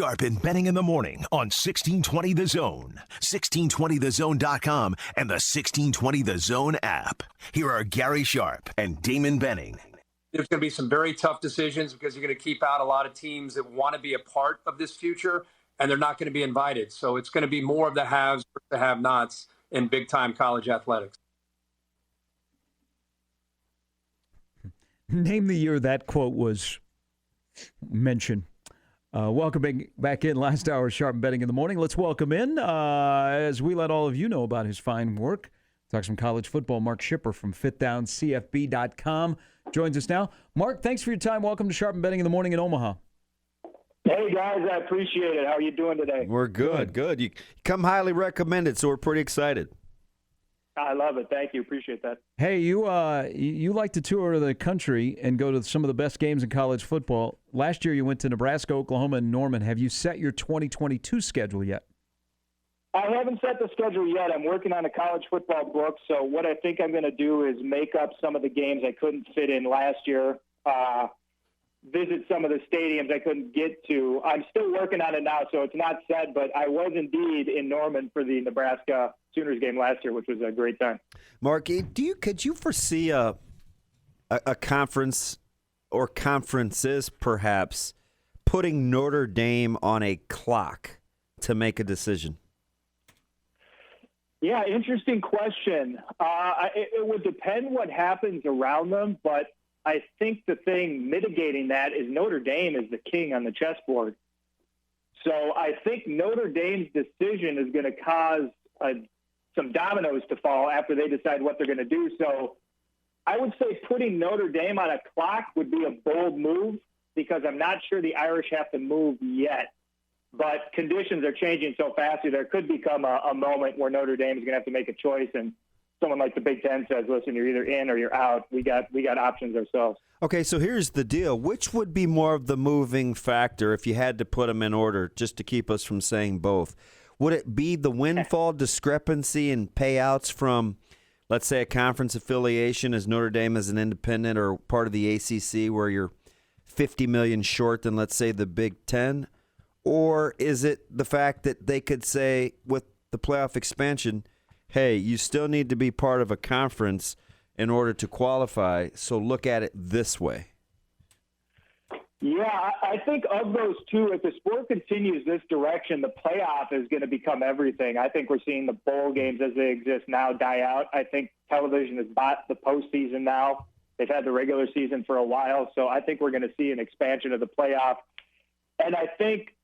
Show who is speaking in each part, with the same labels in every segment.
Speaker 1: Sharp and Benning in the morning on 1620 The Zone, 1620thezone.com, and the 1620 The Zone app. Here are Gary Sharp and Damon Benning.
Speaker 2: There's going to be some very tough decisions because you're going to keep out a lot of teams that want to be a part of this future, and they're not going to be invited. So it's going to be more of the haves versus the have-nots in big-time college athletics.
Speaker 3: Name the year that quote was mentioned. Welcome back in last hour, Sharp and Betting in the morning. Let's welcome in, as we let all of you know about his fine work. Talk some college football. Mark Schipper from FitDownCFB.com joins us now. Mark, thanks for your time. Welcome to Sharp and Betting in the morning in Omaha.
Speaker 4: Hey, guys, I appreciate it. How are you doing today?
Speaker 5: We're good. You come highly recommended, so we're pretty excited.
Speaker 4: I love it. Thank you. Appreciate that.
Speaker 3: Hey, you like to tour the country and go to some of the best games in college football. Last year you went to Nebraska, Oklahoma, and Norman. Have you set your 2022 schedule yet?
Speaker 4: I haven't set the schedule yet. I'm working on a college football book, so what I think I'm going to do is make up some of the games I couldn't fit in last year, visit some of the stadiums I couldn't get to. I'm still working on it now, so it's not set, but I was indeed in Norman for the Nebraska Sooners game last year, which was a great time.
Speaker 5: Mark, could you foresee a conference or conferences perhaps putting Notre Dame on a clock to make a decision?
Speaker 4: Yeah, interesting question. It would depend what happens around them, but I think the thing mitigating that is Notre Dame is the king on the chessboard. So I think Notre Dame's decision is going to cause some dominoes to fall after they decide what they're going to do. So I would say putting Notre Dame on a clock would be a bold move because I'm not sure the Irish have to move yet. But conditions are changing so fast, there could become a moment where Notre Dame is going to have to make a choice, and someone like the Big Ten says, listen, you're either in or you're out. We got options ourselves.
Speaker 5: Okay, so here's the deal. Which would be more of the moving factor if you had to put them in order, just to keep us from saying both? Would it be the windfall discrepancy in payouts from, let's say, a conference affiliation as Notre Dame as an independent or part of the ACC where you're $50 million short than, let's say, the Big Ten? Or is it the fact that they could say with the playoff expansion, hey, you still need to be part of a conference in order to qualify, so look at it this way?
Speaker 4: Yeah, I think of those two, if the sport continues this direction, the playoff is going to become everything. I think we're seeing the bowl games as they exist now die out. I think television has bought the postseason now. They've had the regular season for a while, so I think we're going to see an expansion of the playoff. And I think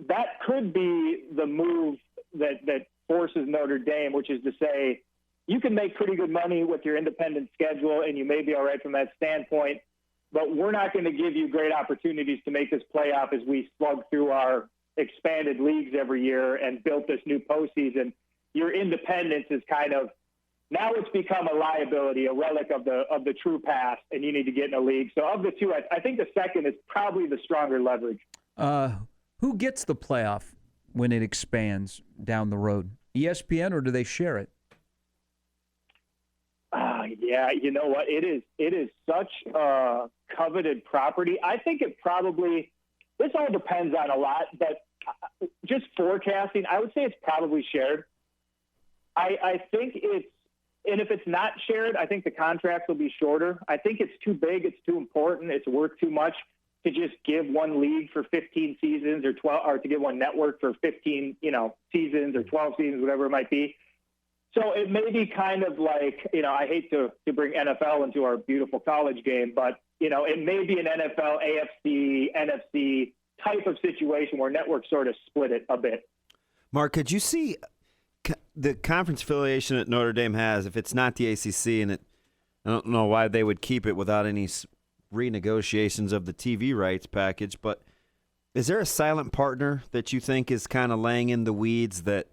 Speaker 4: that could be the move that forces Notre Dame, which is to say you can make pretty good money with your independent schedule, and you may be all right from that standpoint, but we're not going to give you great opportunities to make this playoff as we slug through our expanded leagues every year and built this new postseason. Your independence is kind of now it's become a liability, a relic of the true past, and you need to get in a league. So of the two, I think the second is probably the stronger leverage.
Speaker 3: Who gets the playoff when it expands down the road? ESPN, or do they share it?
Speaker 4: Yeah, you know what? It is such a coveted property. I think it probably – this all depends on a lot, but just forecasting, I would say it's probably shared. I think it's – and if it's not shared, I think the contracts will be shorter. I think it's too big. It's too important. It's worth too much to just give one league for 15 seasons or 12, or to give one network for 15, seasons or 12 seasons, whatever it might be. So it may be kind of like, I hate to bring NFL into our beautiful college game, but, it may be an NFL, AFC, NFC type of situation where networks sort of split it a bit.
Speaker 5: Mark, could you see the conference affiliation that Notre Dame has, if it's not the ACC, and I don't know why they would keep it without any renegotiations of the TV rights package, but is there a silent partner that you think is kind of laying in the weeds that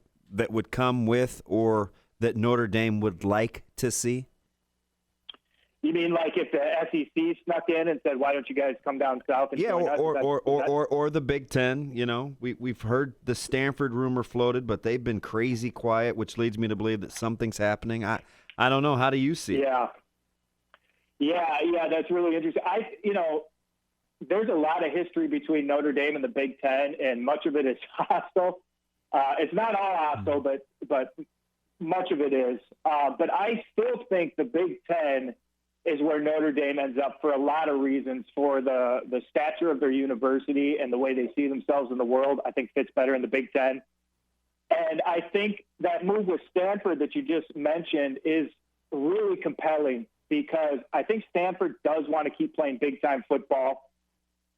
Speaker 5: would come with or that Notre Dame would like to see?
Speaker 4: You mean like if the SEC snuck in and said, "Why don't you guys come down south?" And join us?
Speaker 5: Or the Big Ten. We've heard the Stanford rumor floated, but they've been crazy quiet, which leads me to believe that something's happening. I don't know. How do you see it?
Speaker 4: Yeah, that's really interesting. there's a lot of history between Notre Dame and the Big Ten, and much of it is hostile. It's not all hostile, but much of it is. But I still think the Big Ten is where Notre Dame ends up for a lot of reasons. For the stature of their university and the way they see themselves in the world, I think fits better in the Big Ten. And I think that move with Stanford that you just mentioned is really compelling, because I think Stanford does want to keep playing big-time football,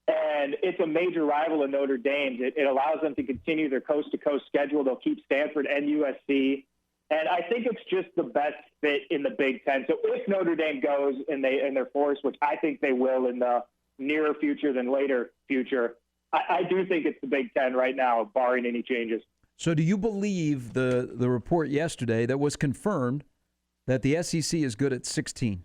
Speaker 4: and it's a major rival of Notre Dame's. It allows them to continue their coast-to-coast schedule. They'll keep Stanford and USC, and I think it's just the best fit in the Big Ten. So if Notre Dame goes and they're forced, which I think they will in the nearer future than later future, I do think it's the Big Ten right now, barring any changes.
Speaker 3: So do you believe the report yesterday that was confirmed that the SEC is good at 16?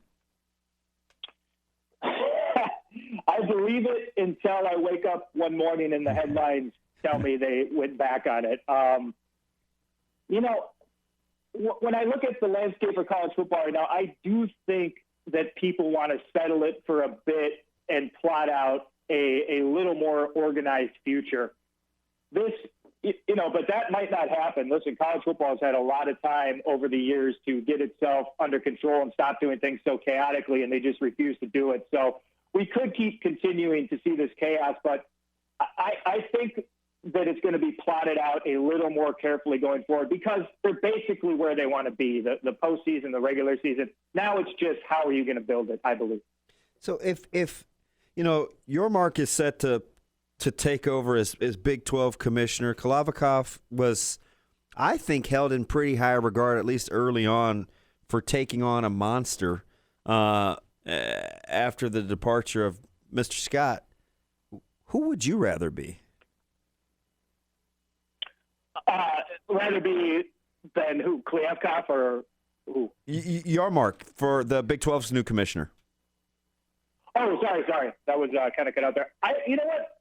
Speaker 4: I believe it until I wake up one morning and the headlines tell me they went back on it. When I look at the landscape of college football right now, I do think that people want to settle it for a bit and plot out a little more organized future. But that might not happen. Listen, college football has had a lot of time over the years to get itself under control and stop doing things so chaotically, and they just refuse to do it. So we could keep continuing to see this chaos, but I think that it's going to be plotted out a little more carefully going forward, because they're basically where they want to be, the postseason, the regular season. Now it's just how are you going to build it, I believe.
Speaker 5: So if your mark is set to take over as Big 12 commissioner, Kalavikov was, I think, held in pretty high regard, at least early on, for taking on a monster after the departure of Mr. Scott. Who would you rather be?
Speaker 4: Rather be than who? Kalievkov or who?
Speaker 5: Your mark for the Big 12's new commissioner.
Speaker 4: Oh, sorry. That was kind of cut out there. You know what?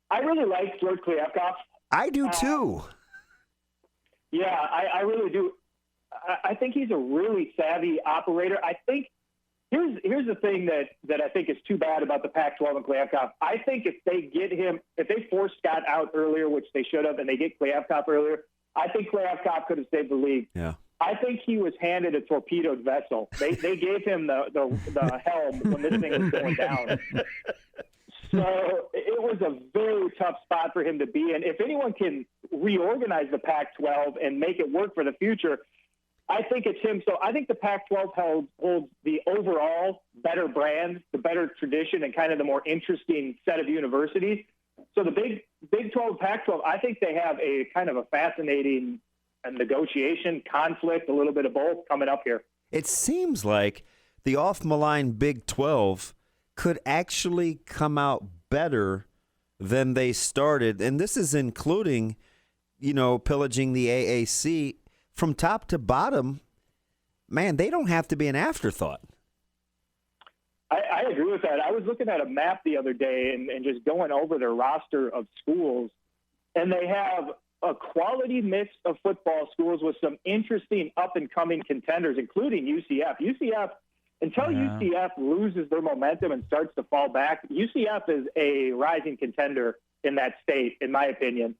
Speaker 4: I really like George Kalievkov.
Speaker 5: I do too.
Speaker 4: Yeah, I really do. I think he's a really savvy operator. I think here's the thing that I think is too bad about the Pac-12 and Kalievkov. I think if they force Scott out earlier, which they should have, and they get Kalievkov earlier, I think Kalievkov could have saved the league.
Speaker 5: Yeah.
Speaker 4: I think he was handed a torpedoed vessel. They gave him the helm when this thing was going down. So it was a very tough spot for him to be in. If anyone can reorganize the Pac-12 and make it work for the future, I think it's him. So I think the Pac-12 holds the overall better brand, the better tradition, and kind of the more interesting set of universities. So the Big 12, Pac-12, I think they have a kind of a fascinating negotiation, conflict, a little bit of both coming up here.
Speaker 5: It seems like the off-malign Big 12 could actually come out better than they started. And this is including, pillaging the AAC from top to bottom. Man, they don't have to be an afterthought.
Speaker 4: I agree with that. I was looking at a map the other day and just going over their roster of schools, and they have a quality mix of football schools with some interesting up-and-coming contenders, including UCF. Until UCF loses their momentum and starts to fall back, UCF is a rising contender in that state, in my opinion.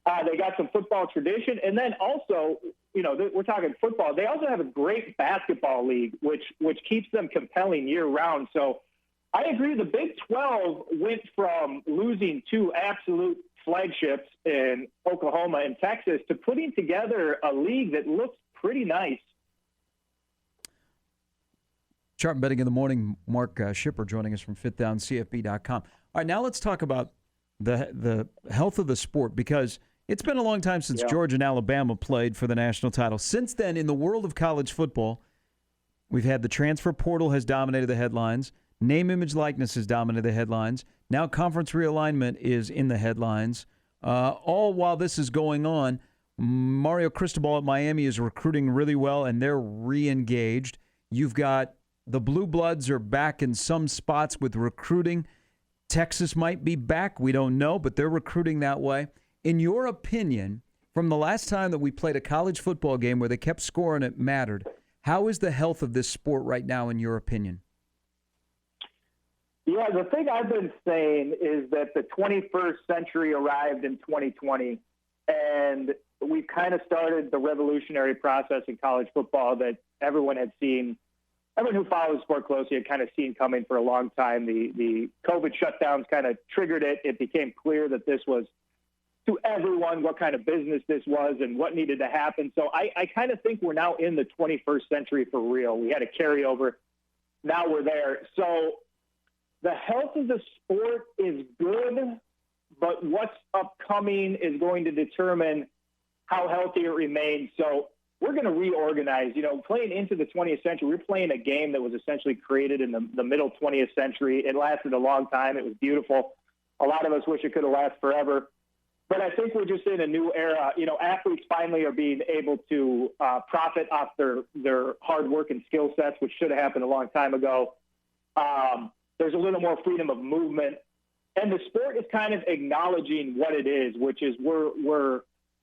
Speaker 4: They got some football tradition. And then also, we're talking football. They also have a great basketball league, which keeps them compelling year-round. So I agree. The Big 12 went from losing two absolute flagships in Oklahoma and Texas to putting together a league that looks pretty nice.
Speaker 3: Sharp Betting in the Morning, Mark Schipper joining us from FifthDownCFB.com. All right, now let's talk about the health of the sport, because it's been a long time since Georgia and Alabama played for the national title. Since then, in the world of college football, we've had the transfer portal has dominated the headlines. Name, image, likeness has dominated the headlines. Now conference realignment is in the headlines. All while this is going on, Mario Cristobal at Miami is recruiting really well, and they're re-engaged. You've got the Blue Bloods are back in some spots with recruiting. Texas might be back. We don't know, but they're recruiting that way. In your opinion, from the last time that we played a college football game where they kept scoring, it mattered, how is the health of this sport right now, in your opinion?
Speaker 4: I Yeah, the thing I've been saying is that the 21st century arrived in 2020, and we've kind of started the revolutionary process in college football that everyone who follows sport closely had kind of seen coming for a long time. The COVID shutdowns kind of triggered it. It became clear that this was, to everyone, what kind of business this was and what needed to happen. So I kind of think we're now in the 21st century for real. We had a carryover. Now we're there. So the health of the sport is good, but what's upcoming is going to determine how healthy it remains. So we're going to reorganize. Playing into the 20th century, we're playing a game that was essentially created in the middle 20th century. It lasted a long time. It was beautiful. A lot of us wish it could have lasted forever. But I think we're just in a new era. Athletes finally are being able to profit off their hard work and skill sets, which should have happened a long time ago. There's a little more freedom of movement. And the sport is kind of acknowledging what it is, which is we're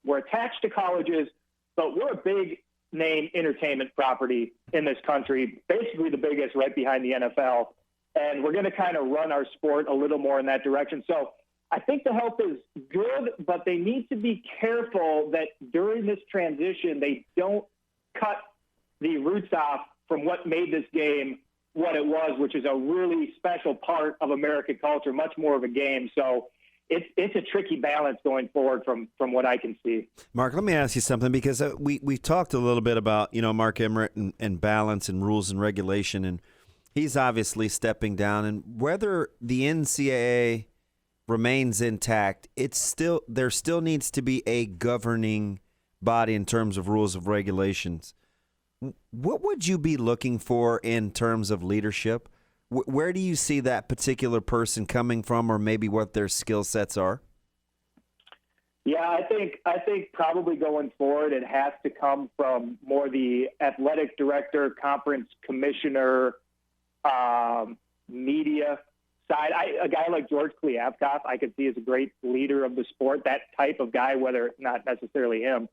Speaker 4: attached to colleges, but we're a big name entertainment property in this country, basically the biggest right behind the NFL. And we're going to kind of run our sport a little more in that direction. So I think the health is good, but they need to be careful that during this transition, they don't cut the roots off from what made this game what it was, which is a really special part of American culture, much more of a game. So it's a tricky balance going forward from what I can see.
Speaker 5: Mark, let me ask you something, because we've talked a little bit about, Mark Emmert and balance and rules and regulation, and he's obviously stepping down. And whether the NCAA remains intact, there still needs to be a governing body in terms of rules of regulations. What would you be looking for in terms of leadership? Where do you see that particular person coming from, or maybe what their skill sets are?
Speaker 4: Yeah, I think probably going forward, it has to come from more the athletic director, conference commissioner, media side. A guy like George Kliavkoff, I could see as a great leader of the sport, that type of guy, whether not necessarily him.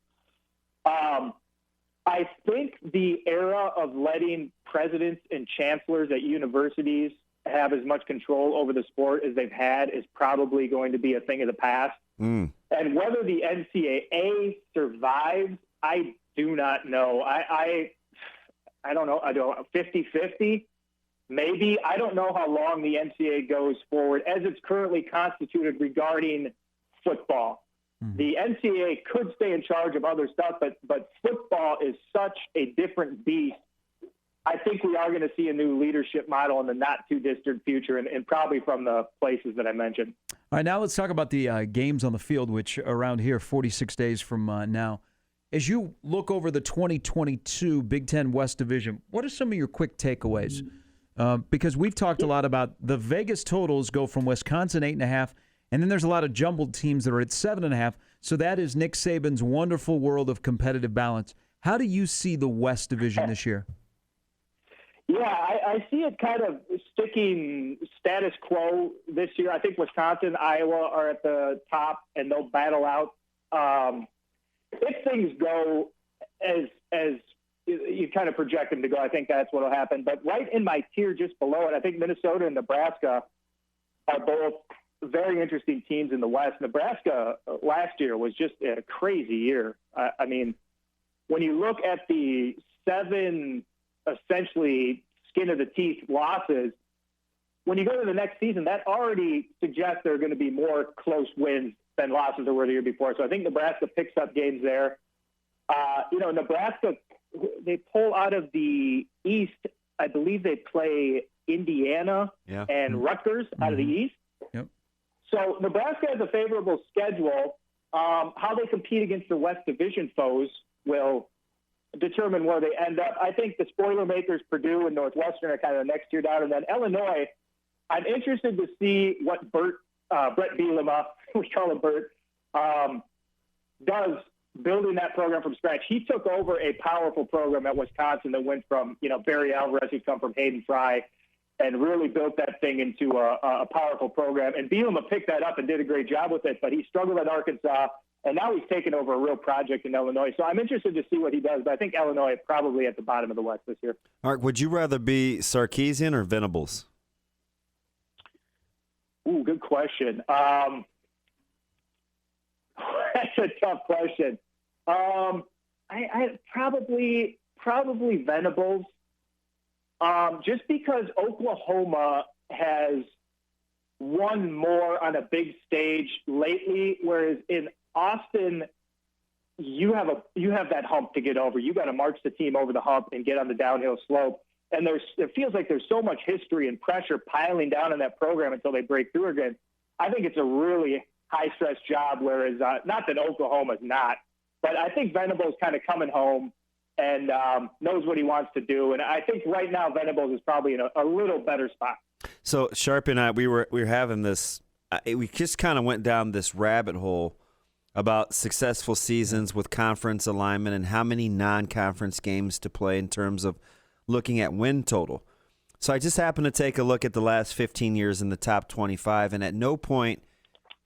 Speaker 4: I think the era of letting presidents and chancellors at universities have as much control over the sport as they've had is probably going to be a thing of the past. And whether the NCAA survives, I do not know. I don't know. I don't 50-50, maybe. I don't know how long the NCAA goes forward as it's currently constituted regarding football. The NCAA could stay in charge of other stuff, but football is such a different beast. I think we are going to see a new leadership model in the not-too-distant future, and probably from the places that I mentioned.
Speaker 3: All right, now let's talk about the games on the field, which around here, 46 days from now. As you look over the 2022 Big Ten West Division, what are some of your quick takeaways? Because we've talked a lot about the Vegas totals go from Wisconsin 8.5, and then there's a lot of jumbled teams that are at 7.5. So that is Nick Saban's wonderful world of competitive balance. How do you see the West Division this year?
Speaker 4: Yeah, I see it kind of sticking status quo this year. I think Wisconsin, Iowa are at the top, and they'll battle out. If things go as you kind of project them to go, I think that's what will happen. But right in my tier just below it, I think Minnesota and Nebraska are both very interesting teams in the West. Nebraska last year was just a crazy year. I mean, when you look at the 7 essentially skin of the teeth losses, when you go to the next season, that already suggests there are going to be more close wins than losses that were the year before. So I think Nebraska picks up games there. Nebraska, they pull out of the East. I believe they play Indiana and Rutgers out of the East.
Speaker 3: Yep.
Speaker 4: So Nebraska has a favorable schedule. How they compete against the West Division foes will determine where they end up. I think the Spoilermakers, Purdue, and Northwestern are kind of the next tier down. And then Illinois, I'm interested to see what Brett Bielema, we call him Bert, does building that program from scratch. He took over a powerful program at Wisconsin that went from, Barry Alvarez, who'd come from Hayden Fry, and really built that thing into a powerful program. And Bielema picked that up and did a great job with it, but he struggled at Arkansas, and now he's taken over a real project in Illinois. So I'm interested to see what he does, but I think Illinois is probably at the bottom of the West this year.
Speaker 5: Mark, would you rather be Sarkisian or Venables?
Speaker 4: Ooh, good question. That's a tough question. I probably Venables, just because Oklahoma has won more on a big stage lately, whereas in Austin, you have that hump to get over. You got to march the team over the hump and get on the downhill slope. And it feels like there's so much history and pressure piling down on that program until they break through again. I think it's a really high-stress job, whereas not that Oklahoma's not, but I think Venables kind of coming home and knows what he wants to do. And I think right now Venables is probably in a little better spot. So
Speaker 5: Sharp and I, we were having this. We just kind of went down this rabbit hole about successful seasons with conference alignment and how many non-conference games to play in terms of looking at win total. So I just happened to take a look at the last 15 years in the top 25, and at no point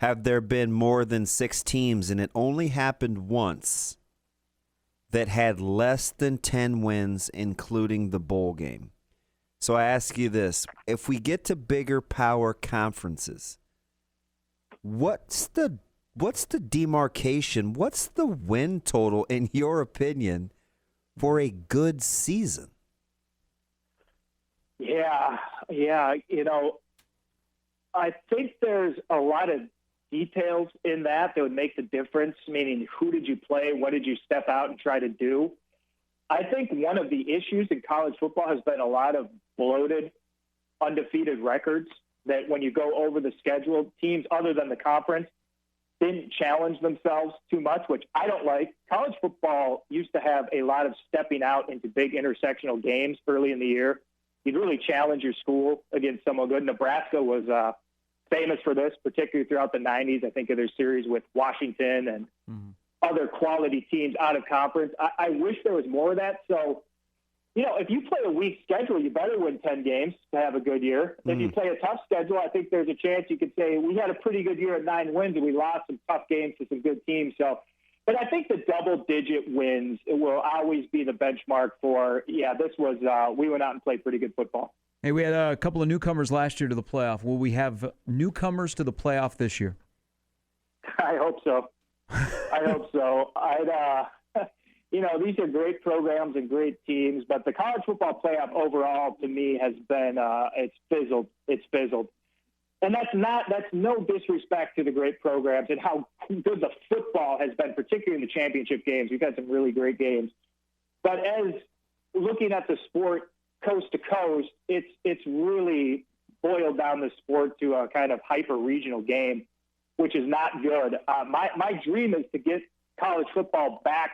Speaker 5: have there been more than 6 teams, and it only happened once, that had less than 10 wins, including the bowl game. So I ask you this. If we get to bigger power conferences, what's the demarcation? What's the win total, in your opinion, for a good season?
Speaker 4: Yeah. I think there's a lot of details in that would make the difference, meaning who did you play, what did you step out and try to do? I think one of the issues in college football has been a lot of bloated, undefeated records that when you go over the schedule, teams other than the conference didn't challenge themselves too much, which I don't like. College football used to have a lot of stepping out into big intersectional games early in the year. You'd really challenge your school against someone good. Nebraska was famous for this, particularly throughout the 90s. I think of their series with Washington and other quality teams out of conference. I wish there was more of that. So, if you play a weak schedule, you better win 10 games to have a good year. If you play a tough schedule, I think there's a chance you could say we had a pretty good year at 9 wins and we lost some tough games to some good teams. So, but I think the double-digit wins will always be the benchmark for, this was we went out and played pretty good football.
Speaker 3: Hey, we had a couple of newcomers last year to the playoff. Will we have newcomers to the playoff this year?
Speaker 4: I hope so. These are great programs and great teams, but the college football playoff overall, to me, has been it's fizzled. It's fizzled. And that's no disrespect to the great programs and how good the football has been, particularly in the championship games. We've had some really great games. But as looking at the sport coast to coast, it's really boiled down the sport to a kind of hyper-regional game, which is not good. My dream is to get college football back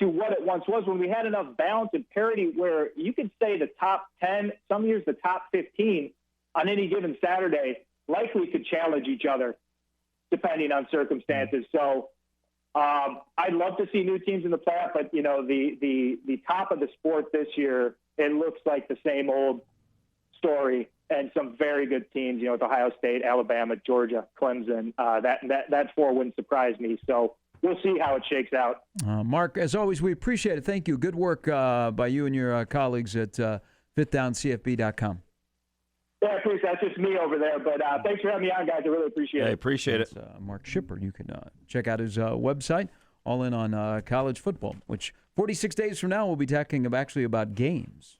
Speaker 4: to what it once was, when we had enough balance and parity where you could say the top 10, some years the top 15 on any given Saturday likely could challenge each other depending on circumstances. So I'd love to see new teams in the playoff, but the top of the sport this year, it looks like the same old story, and some very good teams, with Ohio State, Alabama, Georgia, Clemson. That 4 wouldn't surprise me. So we'll see how it shakes out.
Speaker 3: Mark, as always, we appreciate it. Thank you. Good work by you and your colleagues at fifthdowncfb.com.
Speaker 4: Yeah, I appreciate it. That's just me over there. But thanks for having me on, guys. I really appreciate it.
Speaker 5: I appreciate it.
Speaker 3: Mark Schipper. You can check out his website, All In on College Football, which 46 days from now we'll be talking actually about games.